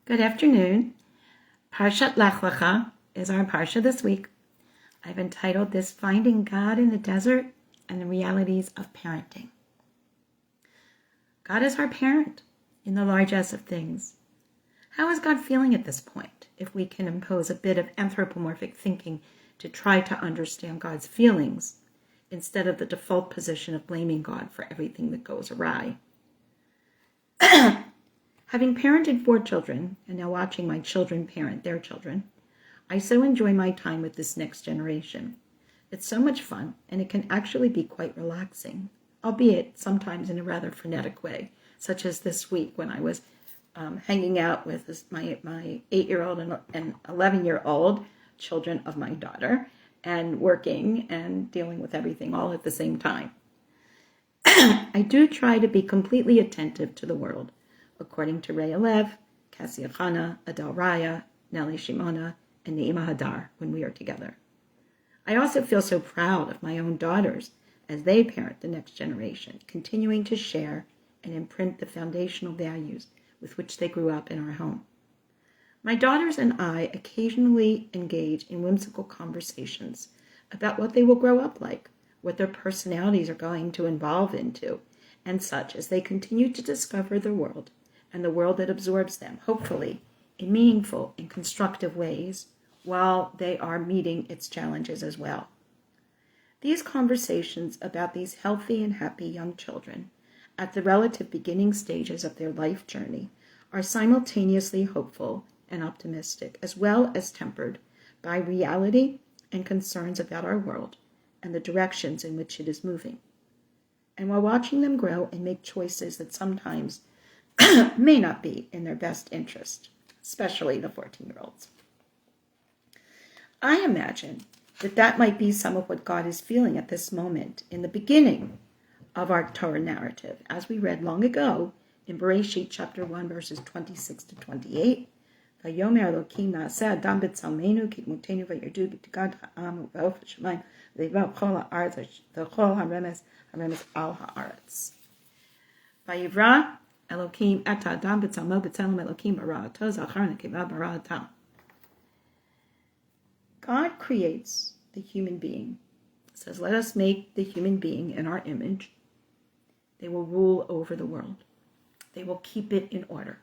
Good afternoon. Paarshat Lecha is our Parsha this week. I've entitled this Finding God in the Desert and the Realities of Parenting. God is our parent in the largesse of things. How is God feeling at this point, if we can impose a bit of anthropomorphic thinking to try to understand God's feelings, instead of the default position of blaming God for everything that goes awry? Having parented 4 children, and now watching my children parent their children, I so enjoy my time with this next generation. It's so much fun, and it can actually be quite relaxing, albeit sometimes in a rather frenetic way, such as this week when I was hanging out with my 8-year-old and 11-year-old children of my daughter, and working and dealing with everything all at the same time. I do try to be completely attentive to the world, according to Ray Alev, Cassia Chana, Adel Raya, Nellie Shimona, and Neima Hadar when we are together. I also feel so proud of my own daughters as they parent the next generation, continuing to share and imprint the foundational values with which they grew up in our home. My daughters and I occasionally engage in whimsical conversations about what they will grow up like, what their personalities are going to evolve into, and such, as they continue to discover the world and the world that absorbs them, hopefully in meaningful and constructive ways, while they are meeting its challenges as well. These conversations about these healthy and happy young children at the relative beginning stages of their life journey are simultaneously hopeful and optimistic, as well as tempered by reality and concerns about our world and the directions in which it is moving. And while watching them grow and make choices that sometimes may not be in their best interest, especially the 14-year-olds. I imagine that might be some of what God is feeling at this moment in the beginning of our Torah narrative, as we read long ago in Bereshit chapter 1, verses 26 to 28. Vayomer Elokim na'aseh adam b'tzalmenu kidmutenu vayirdu b'tigad ha'am u'ba'of ha'shamayim v'yivav chol ha'aretz v'chol ha'remes al ha'aretz. Vayivra Elokim et ha'adam b'tzalmo b'tzelem Elokim bara'ato zachar nekeva bara'atam. God creates the human being. It says, let us make the human being in our image. They will rule over the world. They will keep it in order.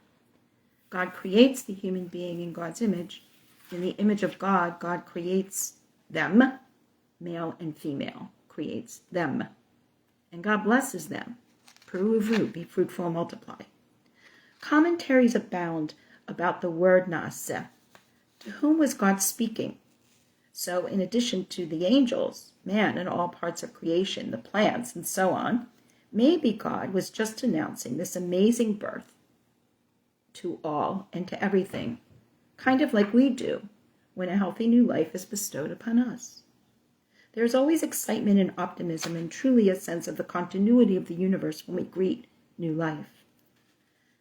God creates the human being in God's image. In the image of God, God creates them, male and female, creates them. And God blesses them. Peru, be fruitful and multiply. Commentaries abound about the word na'aseh. To whom was God speaking? So in addition to the angels, man and all parts of creation, the plants and so on, maybe God was just announcing this amazing birth to all and to everything, kind of like we do when a healthy new life is bestowed upon us. There's always excitement and optimism and truly a sense of the continuity of the universe when we greet new life.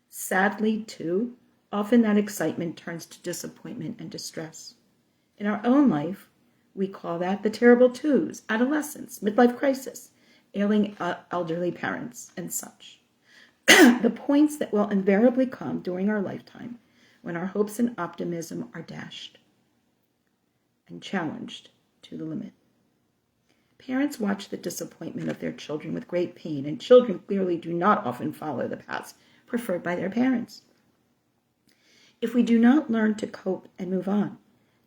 Sadly, too, often that excitement turns to disappointment and distress. In our own life, we call that the terrible twos, adolescence, midlife crisis, ailing elderly parents, and such. The points that will invariably come during our lifetime when our hopes and optimism are dashed and challenged to the limit. Parents watch the disappointment of their children with great pain, and children clearly do not often follow the paths preferred by their parents. If we do not learn to cope and move on,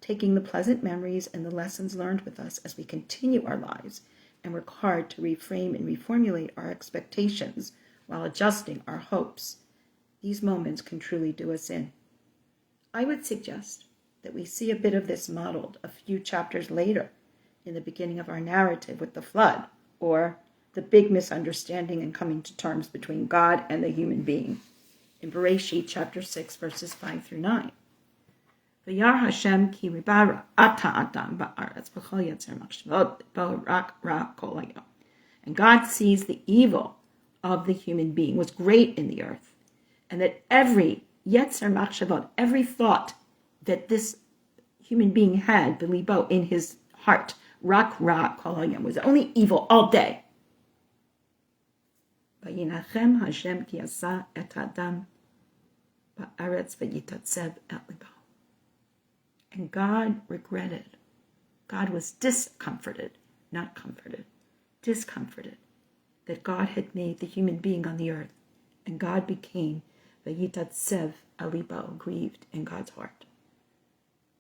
taking the pleasant memories and the lessons learned with us as we continue our lives and work hard to reframe and reformulate our expectations while adjusting our hopes, these moments can truly do us in. I would suggest that we see a bit of this modeled a few chapters later in the beginning of our narrative with the flood, or the big misunderstanding and coming to terms between God and the human being, in Bereshit chapter 6, verses 5 through 9. V'yar Hashem ki ribara ata adam ba'aretz v'chol yetzer machshavot bo rak ra kol hayom. And God sees the evil of the human being was great in the earth, and that every yetzer machshavot, every thought that this human being had, belibo, in his heart, rak ra kol hayom, was only evil all day. Vayinachem Hashem ki asa et adam ba'aretz v'yitatzev et libo. And God regretted. God was discomforted, not comforted, discomforted that God had made the human being on the earth, and God became v'yitatzev et libo, grieved in God's heart.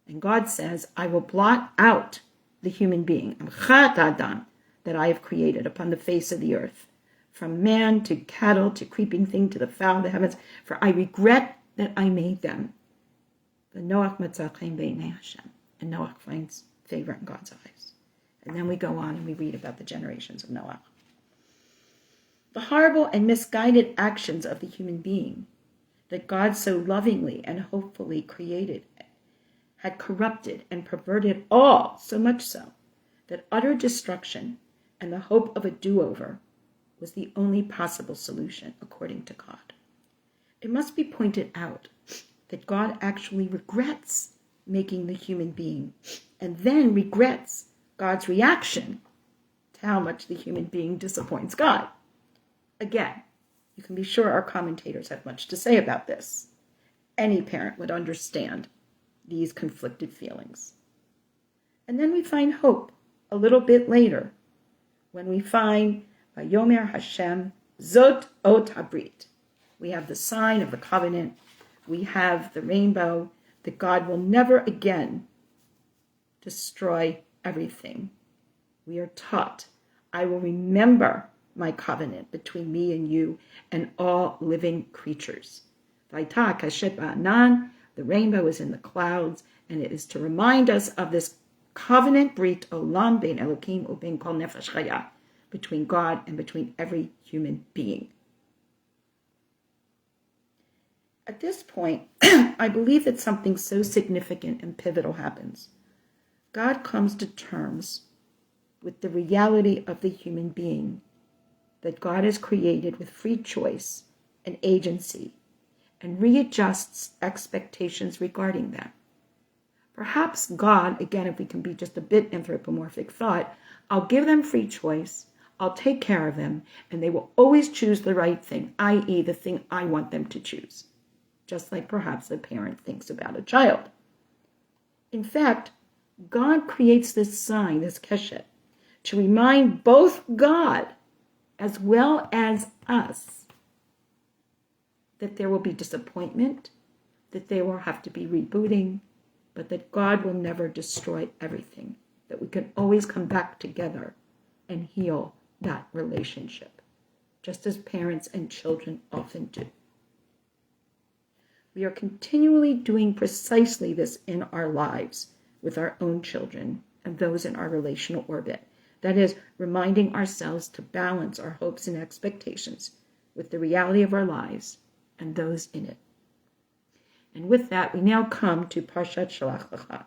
And God says, I will blot out the human being, Amchat Adam, that I have created upon the face of the earth, from man to cattle to creeping thing to the fowl of the heavens, for I regret that I made them. And Noach finds favor in God's eyes. And then we go on and we read about the generations of Noach. The horrible and misguided actions of the human being that God so lovingly and hopefully created had corrupted and perverted all, so much so that utter destruction and the hope of a do-over was the only possible solution according to God. It must be pointed out that God actually regrets making the human being and then regrets God's reaction to how much the human being disappoints God. Again, you can be sure our commentators have much to say about this. Any parent would understand these conflicted feelings. And then we find hope a little bit later when we find Vayomer Hashem Zot Ot Habrit. We have the sign of the covenant. We have the rainbow, that God will never again destroy everything. We are taught, I will remember my covenant between me and you and all living creatures. Vaita kashet ba'anan, the rainbow is in the clouds, and it is to remind us of this covenant brit olam bein Elokim ubein kol nefesh chaya, between God and between every human being. At this point, I believe that something so significant and pivotal happens. God comes to terms with the reality of the human being, that God has created with free choice and agency, and readjusts expectations regarding them. Perhaps God, again, if we can be just a bit anthropomorphic thought, I'll give them free choice, I'll take care of them, and they will always choose the right thing, i.e. the thing I want them to choose. Just like perhaps a parent thinks about a child. In fact, God creates this sign, this keshet, to remind both God as well as us that there will be disappointment, that there will have to be rebooting, but that God will never destroy everything, that we can always come back together and heal that relationship, just as parents and children often do. We are continually doing precisely this in our lives with our own children and those in our relational orbit. That is, reminding ourselves to balance our hopes and expectations with the reality of our lives and those in it. And with that, we now come to Paarshat Shelach Lecha.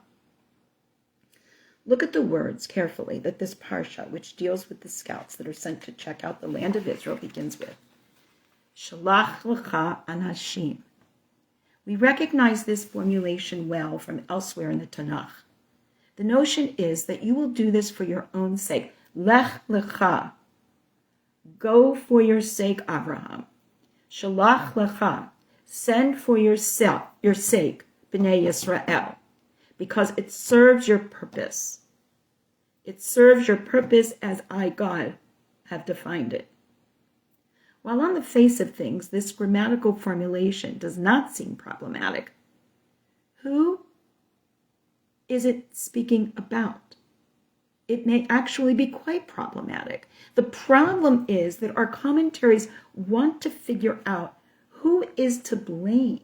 Look at the words carefully that this Parsha, which deals with the scouts that are sent to check out the land of Israel, begins with. Shelach Lecha Anashim. We recognize this formulation well from elsewhere in the Tanakh. The notion is that you will do this for your own sake. Lech lecha. Go for your sake, Abraham. Shelach lecha. Send for your sake, Bnei Yisrael, because it serves your purpose. It serves your purpose as I, God, have defined it. While on the face of things, this grammatical formulation does not seem problematic, who is it speaking about? It may actually be quite problematic. The problem is that our commentaries want to figure out who is to blame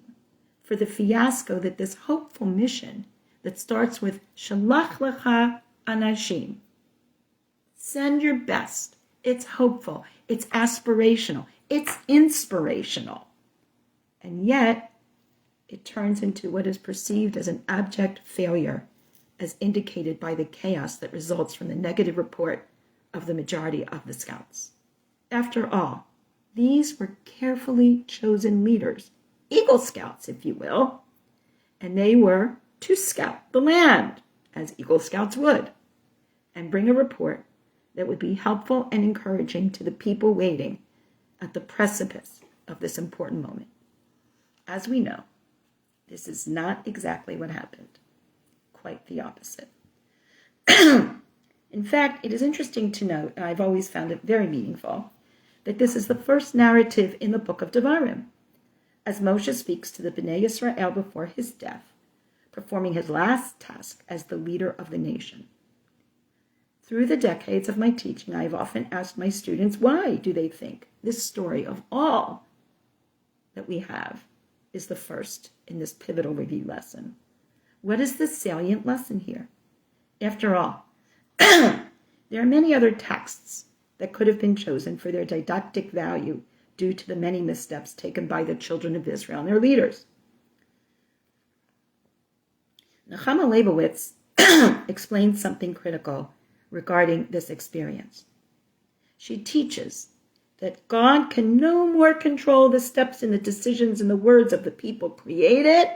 for the fiasco that this hopeful mission that starts with Shelach Lecha Anashim. Send your best. It's hopeful. It's aspirational. It's inspirational. And yet, it turns into what is perceived as an abject failure, as indicated by the chaos that results from the negative report of the majority of the scouts. After all, these were carefully chosen leaders, Eagle Scouts, if you will, and they were to scout the land, as Eagle Scouts would, and bring a report that would be helpful and encouraging to the people waiting at the precipice of this important moment. As we know, This is not exactly what happened. Quite the opposite. In fact, it is interesting to note, and I've always found it very meaningful, that this is the first narrative in the book of Devarim, as Moshe speaks to the Bnei Yisrael before his death, performing his last task as the leader of the nation. Through the decades of my teaching, I have often asked my students, why do they think this story of all that we have is the first in this pivotal review lesson? What is the salient lesson here? After all, there are many other texts that could have been chosen for their didactic value due to the many missteps taken by the children of Israel and their leaders. Nechama Leibowitz explains something critical regarding this experience. She teaches that God can no more control the steps and the decisions and the words of the people created,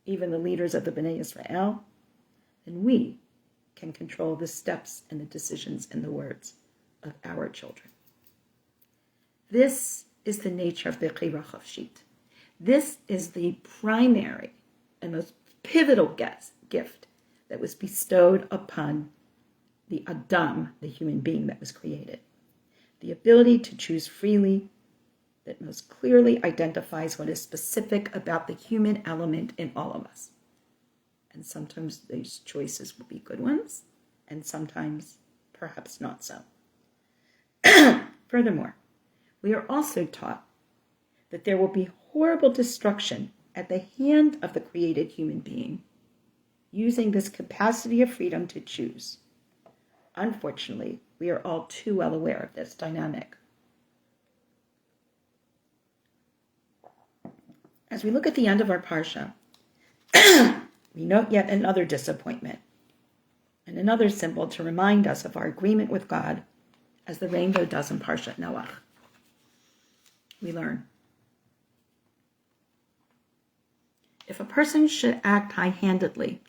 even the leaders of the Bnei Israel, than we can control the steps and the decisions and the words of our children. This is the nature of the Bechira Chofshit. This is the primary and most pivotal gift that was bestowed upon the Adam, the human being that was created. The ability to choose freely that most clearly identifies what is specific about the human element in all of us. And sometimes those choices will be good ones, and sometimes perhaps not so. Furthermore, we are also taught that there will be horrible destruction at the hand of the created human being, using this capacity of freedom to choose. Unfortunately, we are all too well aware of this dynamic. As we look at the end of our Parsha, we note yet another disappointment and another symbol to remind us of our agreement with God, as the rainbow does in Paarshat Noach. We learn, if a person should act high-handedly,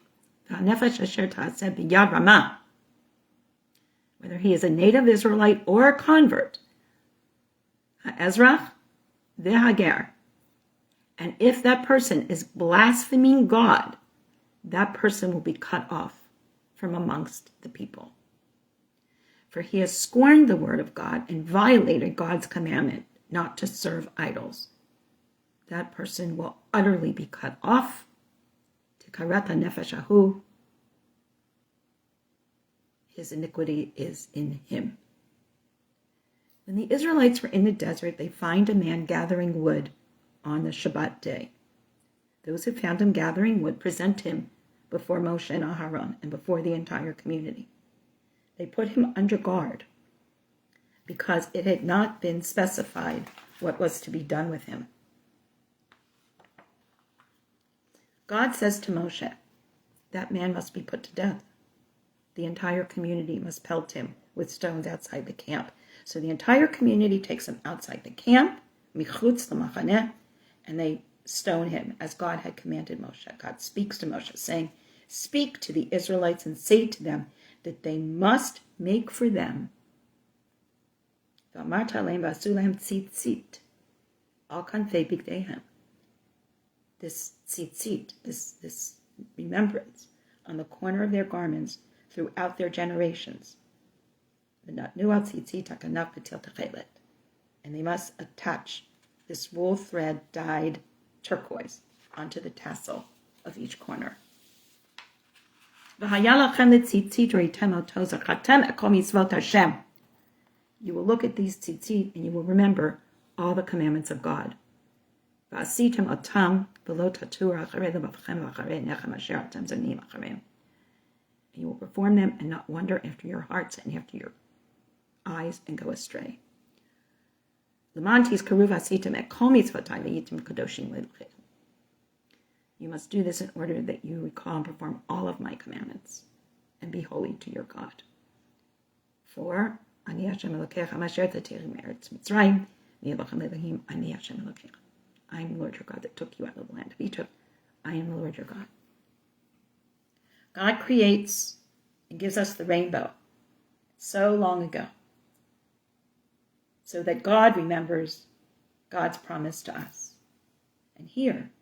whether he is a native Israelite or a convert, ha'ezrach v'hager, and if that person is blaspheming God, that person will be cut off from amongst the people. For he has scorned the word of God and violated God's commandment not to serve idols. That person will utterly be cut off. Tikarat nefesh ahu. His iniquity is in him. When the Israelites were in the desert, they find a man gathering wood on the Shabbat day. Those who found him gathering wood present him before Moshe and Aharon and before the entire community. They put him under guard because it had not been specified what was to be done with him. God says to Moshe, that man must be put to death. The entire community must pelt him with stones outside the camp. So the entire community takes him outside the camp, michutz l'machaneh, and they stone him as God had commanded Moshe. God speaks to Moshe, saying, speak to the Israelites and say to them that they must make for them tzitzit al kanfei bigdeihem. This tzitzit, this remembrance on the corner of their garments throughout their generations. And they must attach this wool thread dyed turquoise onto the tassel of each corner. You will look at these tzitzit and you will remember all the commandments of God. And you will perform them and not wander after your hearts and after your eyes and go astray. You must do this in order that you recall and perform all of my commandments and be holy to your God. For I am the Lord your God that took you out of the land of Egypt. I am the Lord your God. God creates and gives us the rainbow so long ago, so that God remembers God's promise to us. And here,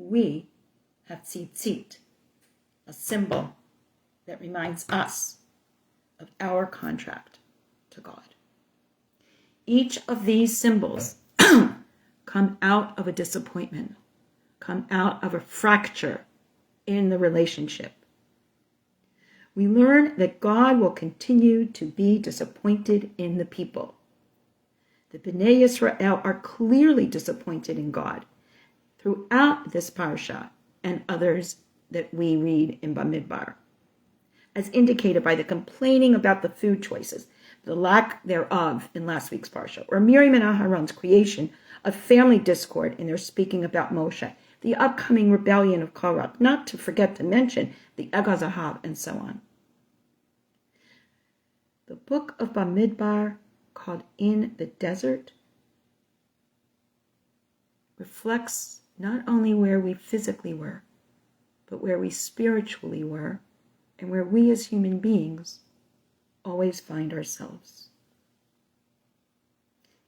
we have tzitzit, a symbol that reminds us of our contract to God. Each of these symbols come out of a disappointment, come out of a fracture in the relationship. We learn that God will continue to be disappointed in the people. The Bnei Yisrael are clearly disappointed in God throughout this Parsha and others that we read in Bamidbar, as indicated by the complaining about the food choices, the lack thereof in last week's Parsha, or Miriam and Aharon's creation of family discord in their speaking about Moshe, the upcoming rebellion of Korach, not to forget to mention the Egaz Zahav, and so on. The book of Bamidbar, called In the Desert, reflects not only where we physically were, but where we spiritually were, and where we as human beings always find ourselves.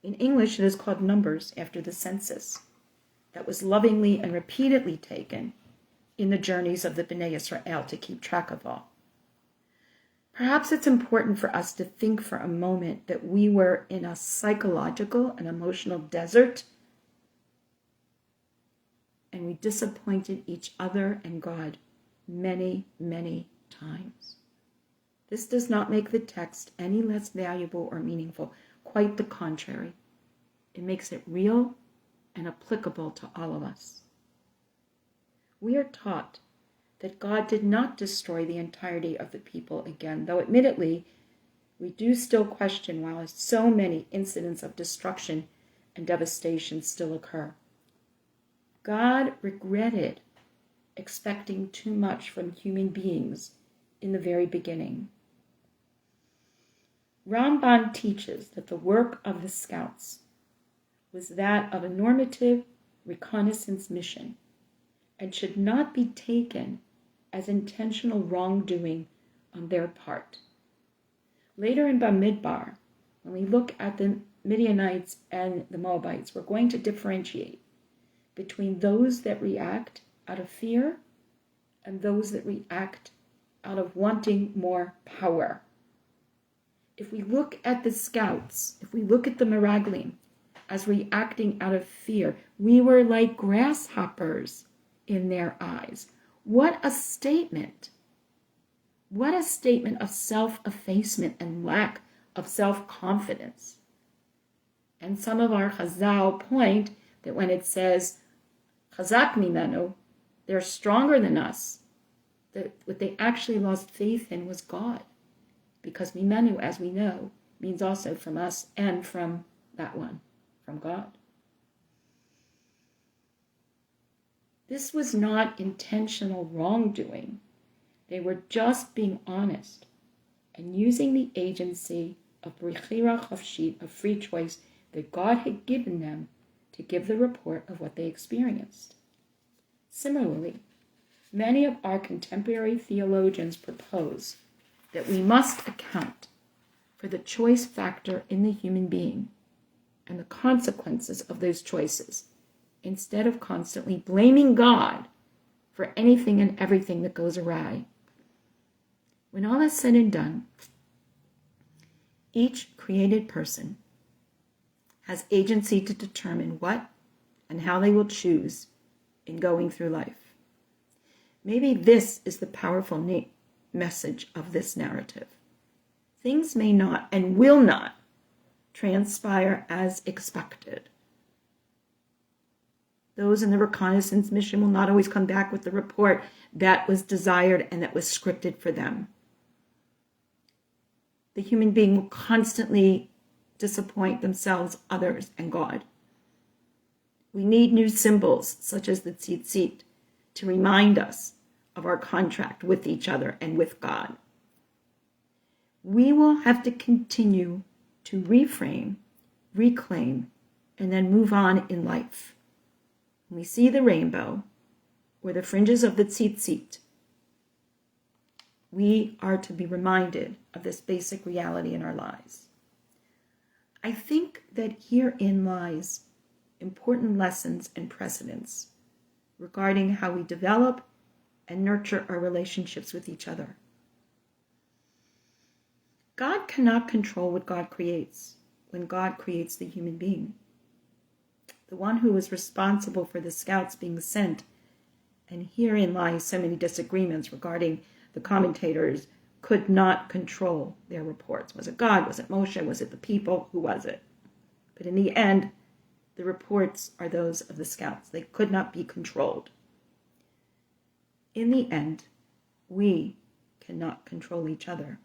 In English, it is called Numbers, after the census that was lovingly and repeatedly taken in the journeys of the Bnei Yisrael to keep track of all. Perhaps it's important for us to think for a moment that we were in a psychological and emotional desert, and we disappointed each other and God many, many times. This does not make the text any less valuable or meaningful. Quite the contrary. It makes it real and applicable to all of us. We are taught that God did not destroy the entirety of the people again, though admittedly, we do still question why so many incidents of destruction and devastation still occur. God regretted expecting too much from human beings in the very beginning. Ramban teaches that the work of the scouts was that of a normative reconnaissance mission and should not be taken as intentional wrongdoing on their part. Later in Bamidbar, when we look at the Midianites and the Moabites, we're going to differentiate between those that react out of fear and those that react out of wanting more power. If we look at the scouts, if we look at the Meraglim as reacting out of fear, we were like grasshoppers in their eyes. What a statement! What a statement of self-effacement and lack of self-confidence. And some of our Chazal point that when it says, Chazak mimenu, they're stronger than us, that what they actually lost faith in was God. Because mimenu, as we know, means also from us and from that one, from God. This was not intentional wrongdoing. They were just being honest and using the agency of Bechira Chafshit, of free choice that God had given them to give the report of what they experienced. Similarly, many of our contemporary theologians propose that we must account for the choice factor in the human being and the consequences of those choices, instead of constantly blaming God for anything and everything that goes awry. When all is said and done, each created person has agency to determine what and how they will choose in going through life. Maybe this is the powerful message of this narrative. Things may not and will not transpire as expected. Those in the reconnaissance mission will not always come back with the report that was desired and that was scripted for them. The human being will constantly disappoint themselves, others, and God. We need new symbols, such as the Tzitzit, to remind us of our contract with each other and with God. We will have to continue to reframe, reclaim, and then move on in life. When we see the rainbow or the fringes of the Tzitzit, we are to be reminded of this basic reality in our lives. I think that herein lies important lessons and precedents regarding how we develop and nurture our relationships with each other. God cannot control what God creates when God creates the human being. The one who is responsible for the scouts being sent, and herein lies so many disagreements regarding the commentators, could not control their reports. Was it God? Was it Moshe? Was it the people? Who was it? But in the end, the reports are those of the scouts. They could not be controlled. In the end, we cannot control each other.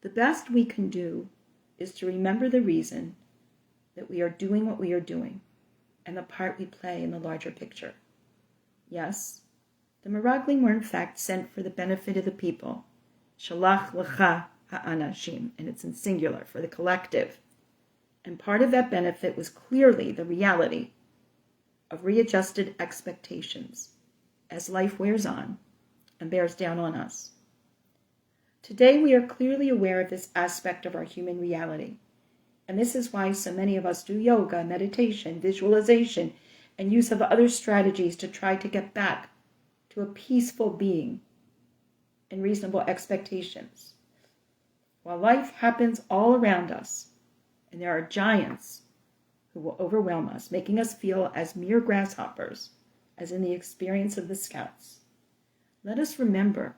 The best we can do is to remember the reason that we are doing what we are doing and the part we play in the larger picture. Yes, the Meraglim were in fact sent for the benefit of the people. Shelach, Lecha, ha'anashim, and it's in singular, for the collective. And part of that benefit was clearly the reality of readjusted expectations as life wears on and bears down on us. Today we are clearly aware of this aspect of our human reality. And this is why so many of us do yoga, meditation, visualization, and use of other strategies to try to get back to a peaceful being and reasonable expectations. While life happens all around us, and there are giants who will overwhelm us, making us feel as mere grasshoppers, as in the experience of the scouts, let us remember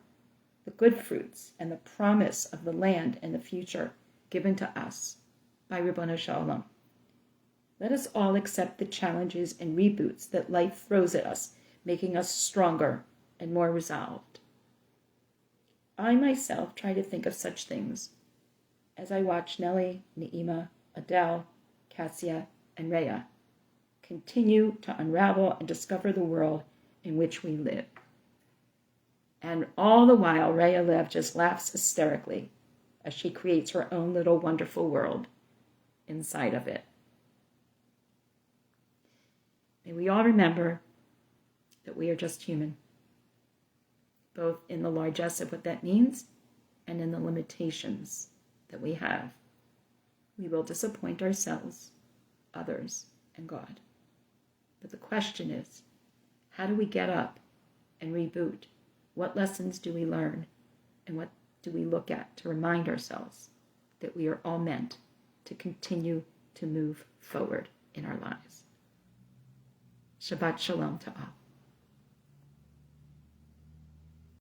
the good fruits and the promise of the land and the future given to us by Ribono Shel Olam. Let us all accept the challenges and reboots that life throws at us, making us stronger and more resolved. I myself try to think of such things as I watch Nellie, Naima, Adele, Cassia, and Rhea continue to unravel and discover the world in which we live. And all the while, Rhea Lev just laughs hysterically as she creates her own little wonderful world inside of it. May we all remember that we are just human, both in the largesse of what that means and in the limitations that we have. We will disappoint ourselves, others, and God. But the question is, how do we get up and reboot? What lessons do we learn? And what do we look at to remind ourselves that we are all meant to continue to move forward in our lives? Shabbat Shalom to all.